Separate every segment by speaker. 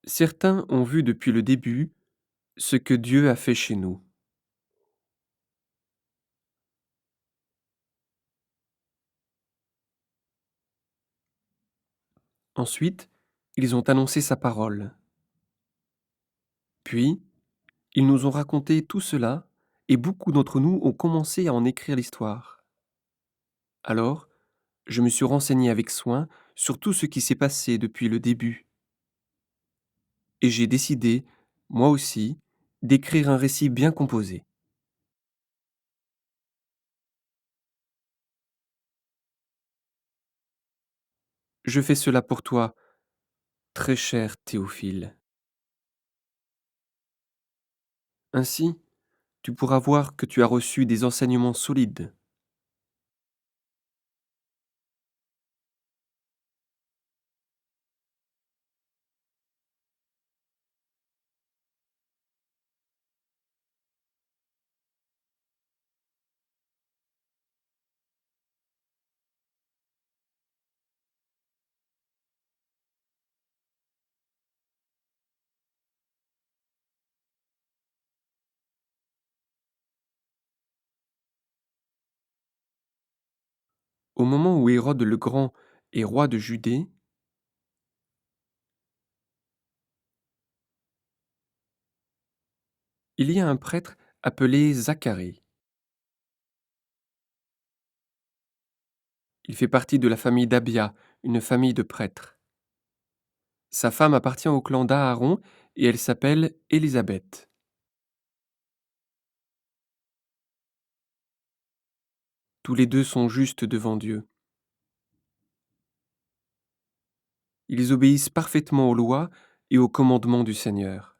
Speaker 1: Certains ont vu depuis le début ce que Dieu a fait chez nous. Ensuite, ils ont annoncé sa parole. Puis, ils nous ont raconté tout cela et beaucoup d'entre nous ont commencé à en écrire l'histoire. Alors, je me suis renseigné avec soin sur tout ce qui s'est passé depuis le début et j'ai décidé, moi aussi, d'écrire un récit bien composé. Je fais cela pour toi, très cher Théophile. Ainsi, tu pourras voir que tu as reçu des enseignements solides. Au moment où Hérode le Grand est roi de Judée, il y a un prêtre appelé Zacharie. Il fait partie de la famille d'Abia, une famille de prêtres. Sa femme appartient au clan d'Aaron et elle s'appelle Élisabeth. Tous les deux sont justes devant Dieu. Ils obéissent parfaitement aux lois et aux commandements du Seigneur.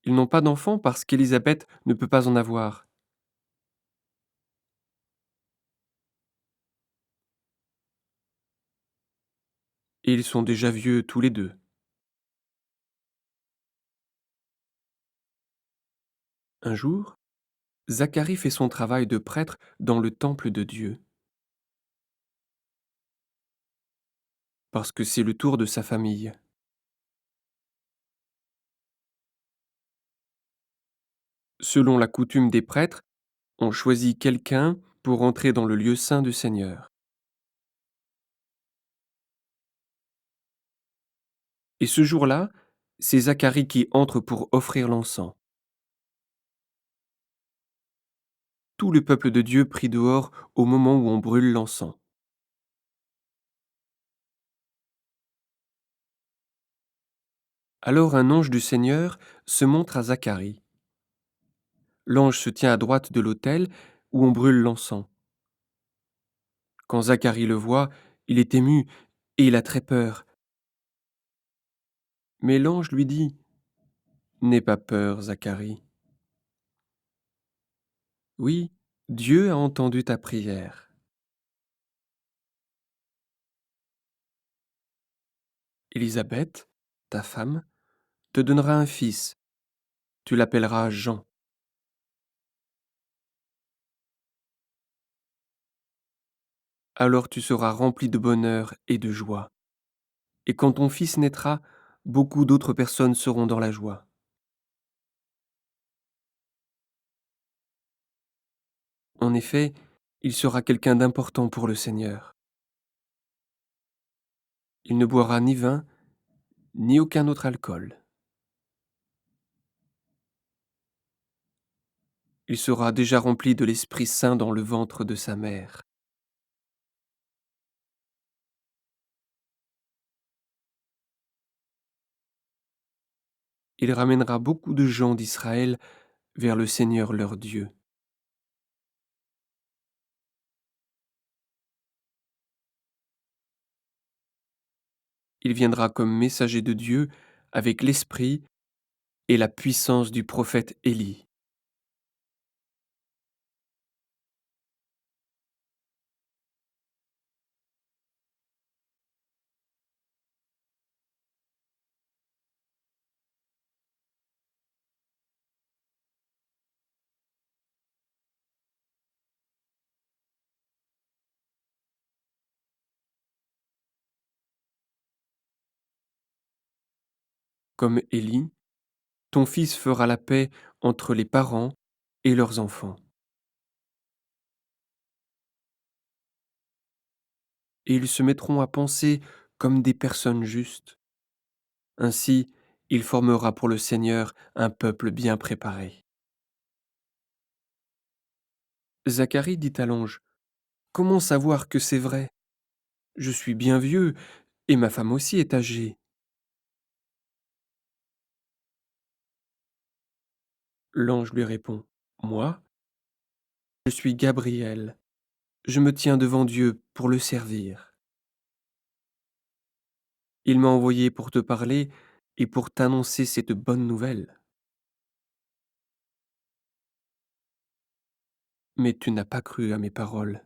Speaker 1: Ils n'ont pas d'enfants parce qu'Élisabeth ne peut pas en avoir. Et ils sont déjà vieux tous les deux. Un jour, Zacharie fait son travail de prêtre dans le temple de Dieu, parce que c'est le tour de sa famille. Selon la coutume des prêtres, on choisit quelqu'un pour entrer dans le lieu saint du Seigneur. Et ce jour-là, c'est Zacharie qui entre pour offrir l'encens. Tout le peuple de Dieu prie dehors au moment où on brûle l'encens. Alors un ange du Seigneur se montre à Zacharie. L'ange se tient à droite de l'autel où on brûle l'encens. Quand Zacharie le voit, il est ému et il a très peur. Mais l'ange lui dit: N'aie pas peur, Zacharie. Oui, Dieu a entendu ta prière. Élisabeth, ta femme, te donnera un fils. Tu l'appelleras Jean. Alors tu seras rempli de bonheur et de joie. Et quand ton fils naîtra, beaucoup d'autres personnes seront dans la joie. En effet, il sera quelqu'un d'important pour le Seigneur. Il ne boira ni vin, ni aucun autre alcool. Il sera déjà rempli de l'Esprit Saint dans le ventre de sa mère. Il ramènera beaucoup de gens d'Israël vers le Seigneur leur Dieu. Il viendra comme messager de Dieu avec l'Esprit et la puissance du prophète Élie. Comme Élie, ton fils fera la paix entre les parents et leurs enfants. Et ils se mettront à penser comme des personnes justes. Ainsi, il formera pour le Seigneur un peuple bien préparé. Zacharie dit à l'ange, comment savoir que c'est vrai? Je suis bien vieux, et ma femme aussi est âgée. L'ange lui répond, moi, je suis Gabriel, je me tiens devant Dieu pour le servir. Il m'a envoyé pour te parler et pour t'annoncer cette bonne nouvelle. Mais tu n'as pas cru à mes paroles.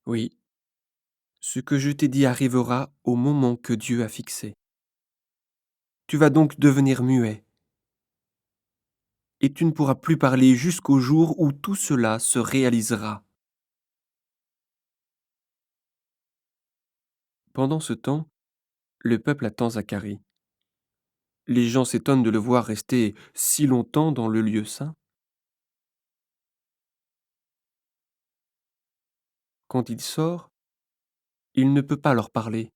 Speaker 1: Oui, ce que je t'ai dit arrivera au moment que Dieu a fixé. Tu vas donc devenir muet, et tu ne pourras plus parler jusqu'au jour où tout cela se réalisera. Pendant ce temps, le peuple attend Zacharie. Les gens s'étonnent de le voir rester si longtemps dans le lieu saint. Quand il sort, il ne peut pas leur parler.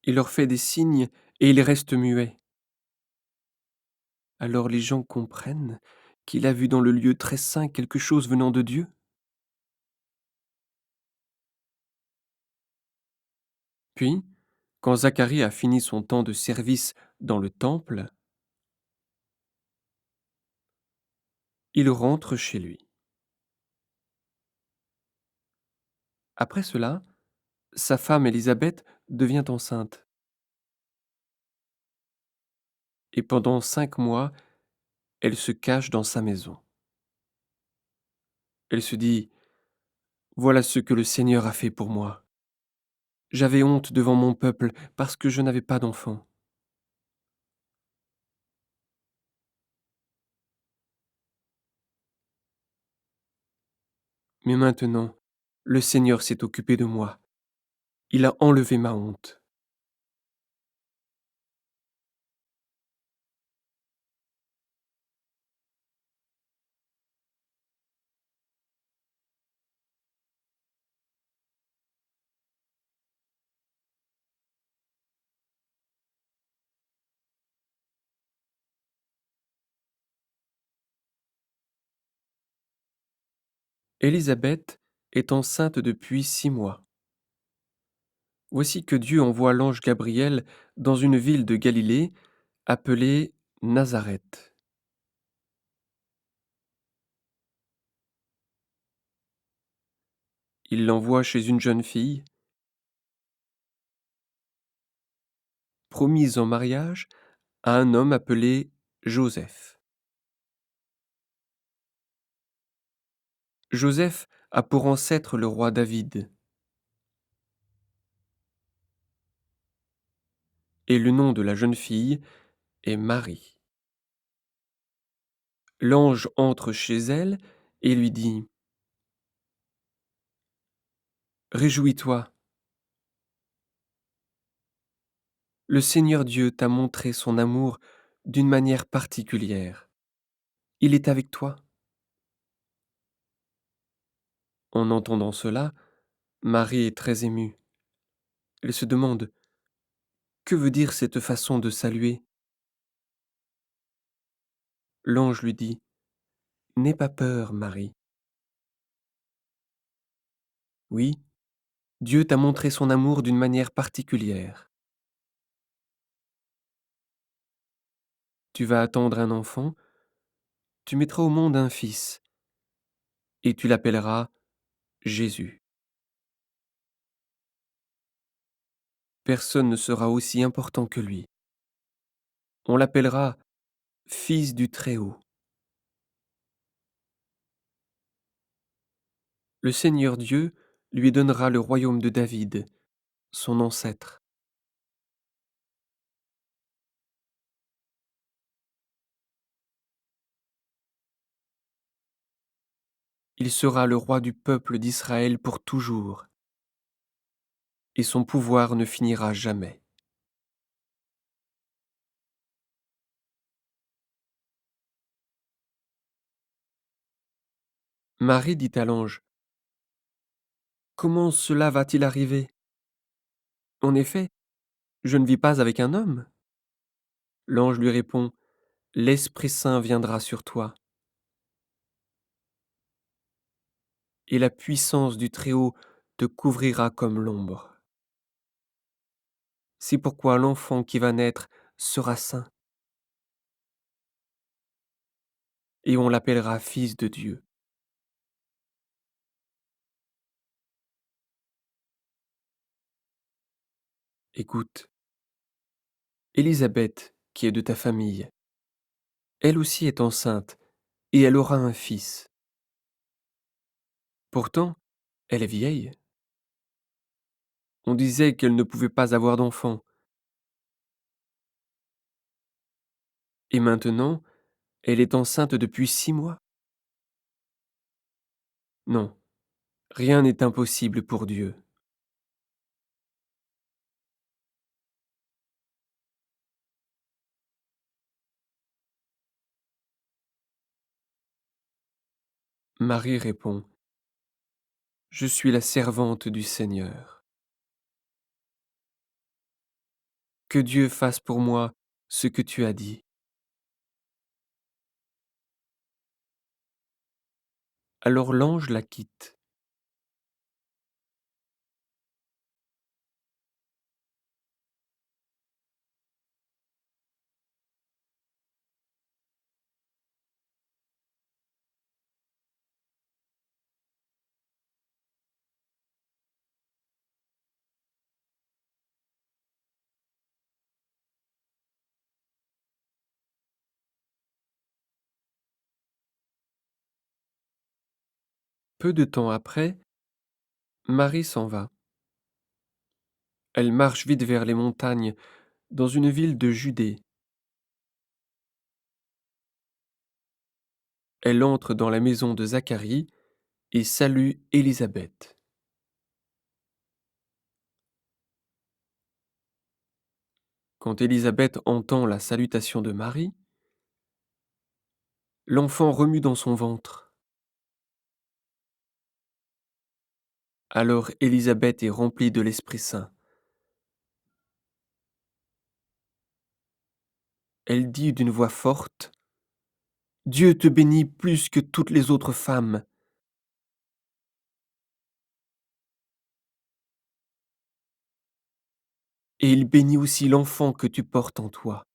Speaker 1: Il leur fait des signes et il reste muet. Alors les gens comprennent qu'il a vu dans le lieu très saint quelque chose venant de Dieu. Puis, quand Zacharie a fini son temps de service dans le temple, il rentre chez lui. Après cela, sa femme Élisabeth devient enceinte. Et pendant 5 mois, elle se cache dans sa maison. Elle se dit, voilà ce que le Seigneur a fait pour moi. J'avais honte devant mon peuple parce que je n'avais pas d'enfant. Mais maintenant, le Seigneur s'est occupé de moi. Il a enlevé ma honte. Élisabeth est enceinte depuis 6 mois. Voici que Dieu envoie l'ange Gabriel dans une ville de Galilée appelée Nazareth. Il l'envoie chez une jeune fille, promise en mariage à un homme appelé Joseph. Joseph a pour ancêtre le roi David, et le nom de la jeune fille est Marie. L'ange entre chez elle et lui dit, réjouis-toi, le Seigneur Dieu t'a montré son amour d'une manière particulière. Il est avec toi. En entendant cela, Marie est très émue. Elle se demande, que veut dire cette façon de saluer? L'ange lui dit, n'aie pas peur, Marie. Oui, Dieu t'a montré son amour d'une manière particulière. Tu vas attendre un enfant, tu mettras au monde un fils, et tu l'appelleras Jésus. Personne ne sera aussi important que lui. On l'appellera Fils du Très-Haut. Le Seigneur Dieu lui donnera le royaume de David, son ancêtre. Il sera le roi du peuple d'Israël pour toujours, et son pouvoir ne finira jamais. Marie dit à l'ange, comment cela va-t-il arriver? En effet, je ne vis pas avec un homme. L'ange lui répond, l'Esprit Saint viendra sur toi, et la puissance du Très-Haut te couvrira comme l'ombre. C'est pourquoi l'enfant qui va naître sera saint, et on l'appellera fils de Dieu. Écoute, Élisabeth, qui est de ta famille, elle aussi est enceinte, et elle aura un fils. Pourtant, elle est vieille. On disait qu'elle ne pouvait pas avoir d'enfant, et maintenant, elle est enceinte depuis 6 mois. Non, rien n'est impossible pour Dieu. Marie répond, je suis la servante du Seigneur. Que Dieu fasse pour moi ce que tu as dit. Alors l'ange la quitte. Peu de temps après, Marie s'en va. Elle marche vite vers les montagnes, dans une ville de Judée. Elle entre dans la maison de Zacharie et salue Élisabeth. Quand Élisabeth entend la salutation de Marie, l'enfant remue dans son ventre. Alors Élisabeth est remplie de l'Esprit Saint. Elle dit d'une voix forte, Dieu te bénit plus que toutes les autres femmes, et il bénit aussi l'enfant que tu portes en toi.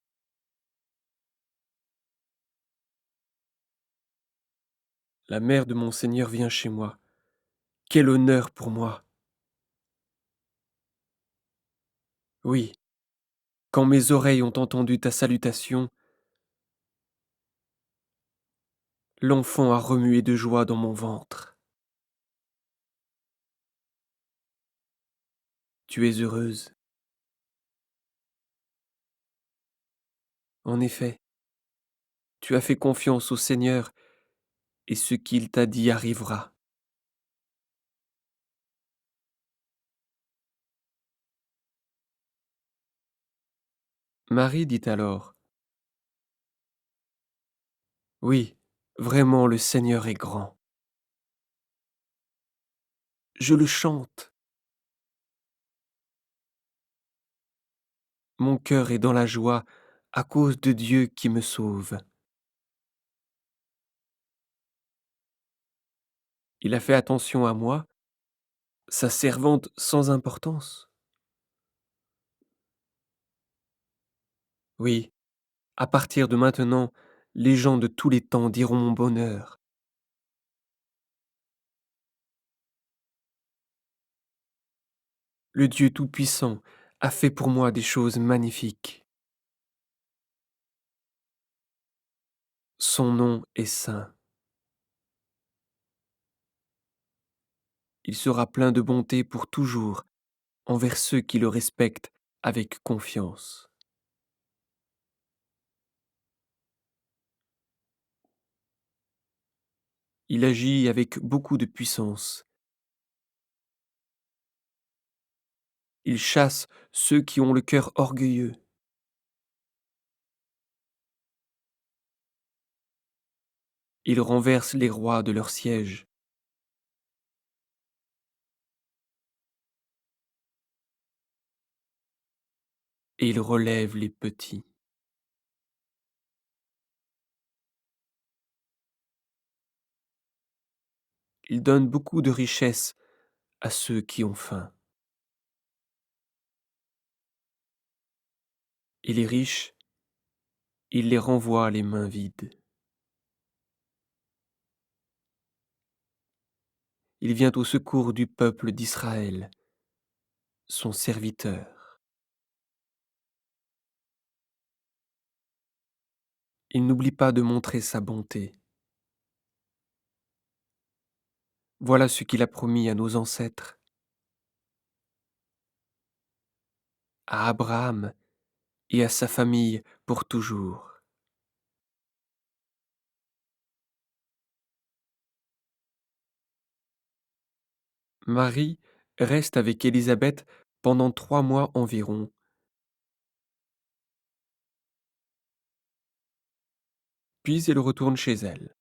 Speaker 1: La mère de mon Seigneur vient chez moi. Quel honneur pour moi. Oui, quand mes oreilles ont entendu ta salutation, l'enfant a remué de joie dans mon ventre. Tu es heureuse. En effet, tu as fait confiance au Seigneur, et ce qu'il t'a dit arrivera. Marie dit alors, oui, vraiment le Seigneur est grand. Je le chante. Mon cœur est dans la joie à cause de Dieu qui me sauve. Il a fait attention à moi, sa servante sans importance. Oui, à partir de maintenant, les gens de tous les temps diront mon bonheur. Le Dieu Tout-Puissant a fait pour moi des choses magnifiques. Son nom est saint. Il sera plein de bonté pour toujours envers ceux qui le respectent avec confiance. Il agit avec beaucoup de puissance. Il chasse ceux qui ont le cœur orgueilleux. Il renverse les rois de leur siège et il relève les petits. Il donne beaucoup de richesses à ceux qui ont faim. Et les riches, il les renvoie les mains vides. Il vient au secours du peuple d'Israël, son serviteur. Il n'oublie pas de montrer sa bonté. Voilà ce qu'il a promis à nos ancêtres, à Abraham et à sa famille pour toujours. Marie reste avec Élisabeth pendant 3 mois environ, puis elle retourne chez elle.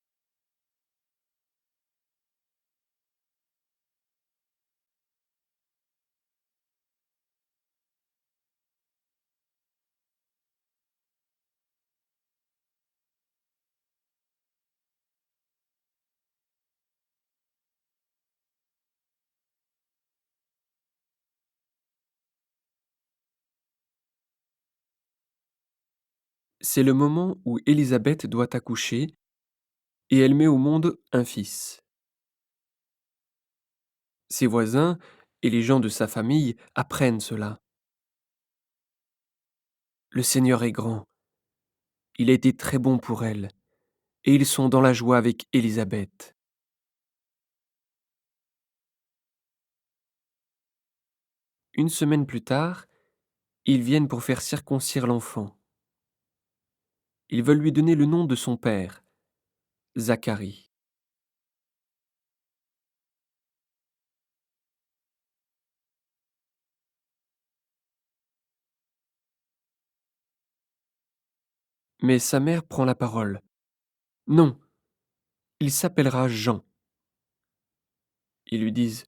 Speaker 1: C'est le moment où Élisabeth doit accoucher et elle met au monde un fils. Ses voisins et les gens de sa famille apprennent cela. Le Seigneur est grand, il a été très bon pour elle, et ils sont dans la joie avec Élisabeth. Une semaine plus tard, ils viennent pour faire circoncire l'enfant. Ils veulent lui donner le nom de son père, Zacharie. Mais sa mère prend la parole. Non, il s'appellera Jean. Ils lui disent,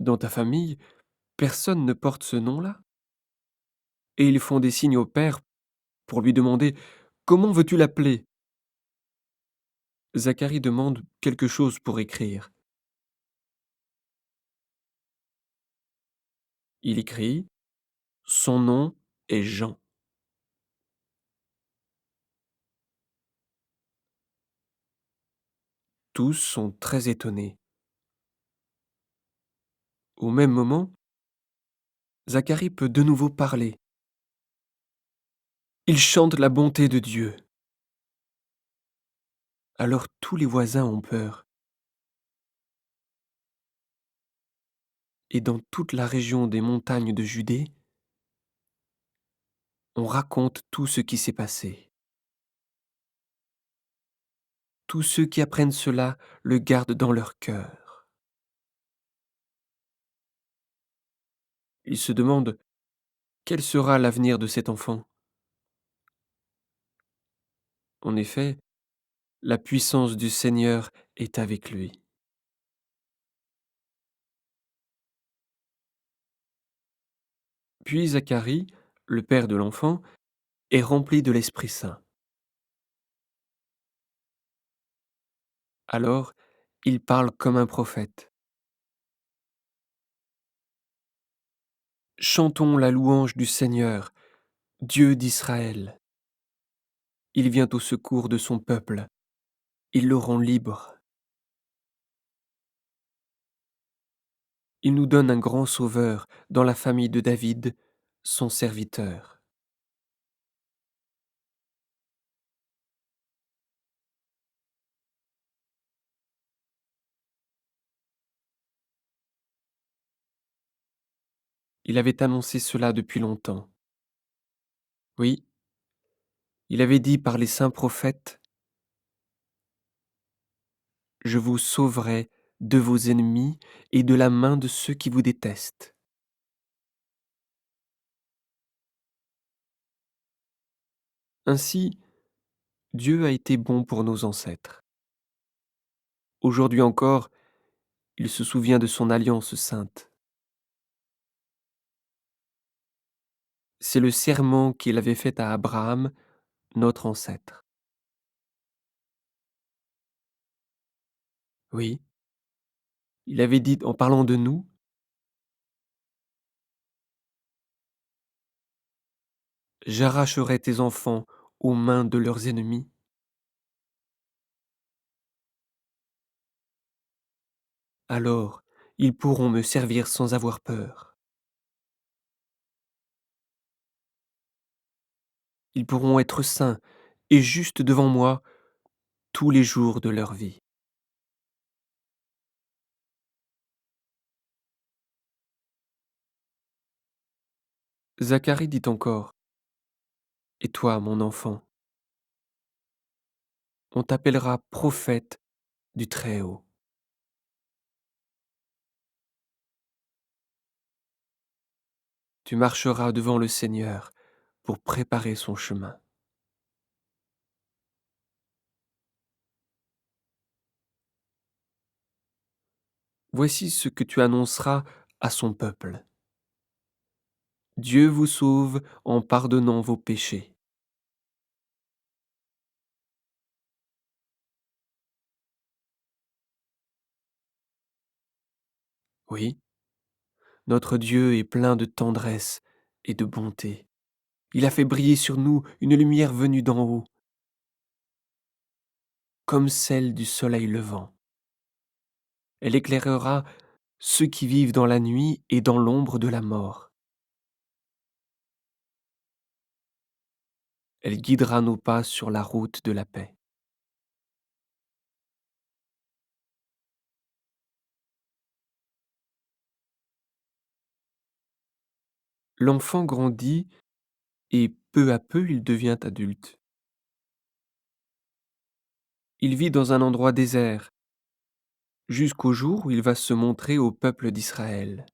Speaker 1: dans ta famille, personne ne porte ce nom-là. Et ils font des signes au père pour lui demander, comment veux-tu l'appeler? Zacharie demande quelque chose pour écrire. Il écrit, son nom est Jean. Tous sont très étonnés. Au même moment, Zacharie peut de nouveau parler. Il chante la bonté de Dieu. Alors tous les voisins ont peur. Et dans toute la région des montagnes de Judée, on raconte tout ce qui s'est passé. Tous ceux qui apprennent cela le gardent dans leur cœur. Ils se demandent quel sera l'avenir de cet enfant. En effet, la puissance du Seigneur est avec lui. Puis Zacharie, le père de l'enfant, est rempli de l'Esprit Saint. Alors, il parle comme un prophète. Chantons la louange du Seigneur, Dieu d'Israël. Il vient au secours de son peuple. Il le rend libre. Il nous donne un grand sauveur dans la famille de David, son serviteur. Il avait annoncé cela depuis longtemps. Oui, il avait dit par les saints prophètes, je vous sauverai de vos ennemis et de la main de ceux qui vous détestent. Ainsi, Dieu a été bon pour nos ancêtres. Aujourd'hui encore, il se souvient de son alliance sainte. C'est le serment qu'il avait fait à Abraham, notre ancêtre. Oui, il avait dit en parlant de nous, j'arracherai tes enfants aux mains de leurs ennemis. Alors, ils pourront me servir sans avoir peur. Ils pourront être saints et justes devant moi tous les jours de leur vie. Zacharie dit encore, et toi, mon enfant, on t'appellera prophète du Très-Haut. Tu marcheras devant le Seigneur pour préparer son chemin. Voici ce que tu annonceras à son peuple. Dieu vous sauve en pardonnant vos péchés. Oui, notre Dieu est plein de tendresse et de bonté. Il a fait briller sur nous une lumière venue d'en haut, comme celle du soleil levant. Elle éclairera ceux qui vivent dans la nuit et dans l'ombre de la mort. Elle guidera nos pas sur la route de la paix. L'enfant grandit et peu à peu il devient adulte. Il vit dans un endroit désert, jusqu'au jour où il va se montrer au peuple d'Israël.